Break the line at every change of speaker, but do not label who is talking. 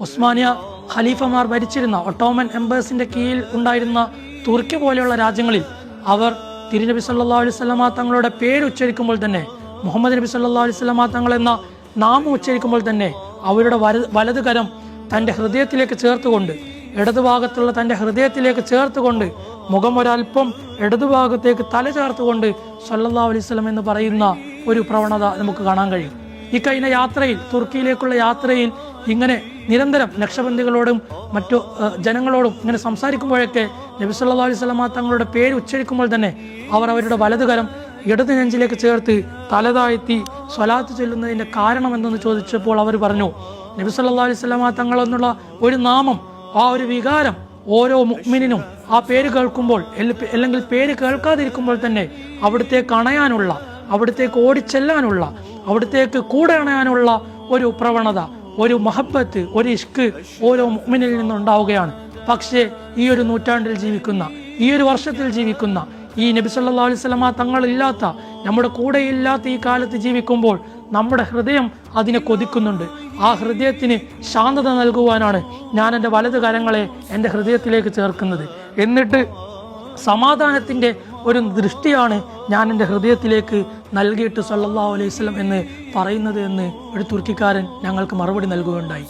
ഉസ്മാനിയ ഖലീഫമാർ ഭരിച്ചിരുന്ന ഒട്ടോമൻ എംപേഴ്സിന്റെ കീഴിൽ ഉണ്ടായിരുന്ന തുർക്കി പോലെയുള്ള രാജ്യങ്ങളിൽ അവർ തിരുനബി സല്ലല്ലാഹു അലൈഹി വസല്ലമ തങ്ങളുടെ പേര് ഉച്ചരിക്കുമ്പോൾ തന്നെ, മുഹമ്മദ് നബി സല്ലല്ലാഹു അലൈഹി വസല്ലമ തങ്ങൾ എന്ന നാമം ഉച്ചരിക്കുമ്പോൾ തന്നെ അവരുടെ വലത് കരം തൻ്റെ ഹൃദയത്തിലേക്ക് ചേർത്തുകൊണ്ട്, ഇടതുഭാഗത്തുള്ള തൻ്റെ ഹൃദയത്തിലേക്ക് ചേർത്തുകൊണ്ട്, മുഖം ഒരൽപ്പം ഇടതുഭാഗത്തേക്ക് തല ചേർത്തുകൊണ്ട് സല്ലല്ലാഹു അലൈഹി വസല്ലം എന്ന് പറയുന്ന ഒരു പ്രവണത നമുക്ക് കാണാൻ കഴിയും. ഈ കഴിഞ്ഞ യാത്രയിൽ, തുർക്കിയിലേക്കുള്ള യാത്രയിൽ ഇങ്ങനെ നിരന്തരം ലക്ഷബന്ധികളോടും മറ്റു ജനങ്ങളോടും ഇങ്ങനെ സംസാരിക്കുമ്പോഴൊക്കെ നബി സല്ലല്ലാഹു അലൈഹി വസല്ലമ തങ്ങളുടെ പേര് ഉച്ചരിക്കുമ്പോൾ തന്നെ അവർ അവരുടെ വലതുകരം ഇടത് നെഞ്ചിലേക്ക് ചേർത്ത് തലതാഴ്ത്തി സ്വലാത്ത് ചൊല്ലുന്നതിൻ്റെ കാരണം എന്തെന്ന് ചോദിച്ചപ്പോൾ അവർ പറഞ്ഞു, നബി സല്ലല്ലാഹു അലൈഹി വസല്ലമ തങ്ങൾ എന്നുള്ള ഒരു നാമം, ആ ഒരു വികാരം ഓരോ മുഅ്മിനിനും ആ പേര് കേൾക്കുമ്പോൾ, അല്ലെങ്കിൽ പേര് കേൾക്കാതിരിക്കുമ്പോൾ തന്നെ അവിടത്തേക്ക് അണയാനുള്ള, അവിടത്തേക്ക് ഓടിച്ചെല്ലാനുള്ള, അവിടത്തേക്ക് കൂടെ അണയാനുള്ള ഒരു പ്രവണത, ഒരു മഹബത്ത്, ഒരു ഇഷ്ക് ഓരോ മുഅ്മിനിൽ നിന്നുണ്ടാവുകയാണ്. പക്ഷേ ഈ ഒരു നൂറ്റാണ്ടിൽ ജീവിക്കുന്ന, ഈ ഒരു വർഷത്തിൽ ജീവിക്കുന്ന, ഈ നബി സല്ലല്ലാഹു അലൈഹി വസല്ലമ തങ്ങളില്ലാത്ത, നമ്മുടെ കൂടെയില്ലാത്ത ഈ കാലത്ത് ജീവിക്കുമ്പോൾ നമ്മുടെ ഹൃദയം അതിനെ കൊതിക്കുന്നുണ്ട്. ആ ഹൃദയത്തിന് ശാന്തത നൽകുവാനാണ് ഞാൻ എൻ്റെ വലത് കരങ്ങളെ എൻ്റെ ഹൃദയത്തിലേക്ക് ചേർക്കുന്നത്. എന്നിട്ട് സമാധാനത്തിൻ്റെ ഒരു ദൃഷ്ടിയാണ് ഞാൻ എൻ്റെ ഹൃദയത്തിലേക്ക് നൽകിയിട്ട് സല്ലല്ലാഹു അലൈഹി വസല്ലം എന്ന് പറയുന്നത് എന്ന് ഒരു തുർക്കിക്കാരൻ ഞങ്ങൾക്ക് മറുപടി നൽകുകയുണ്ടായി.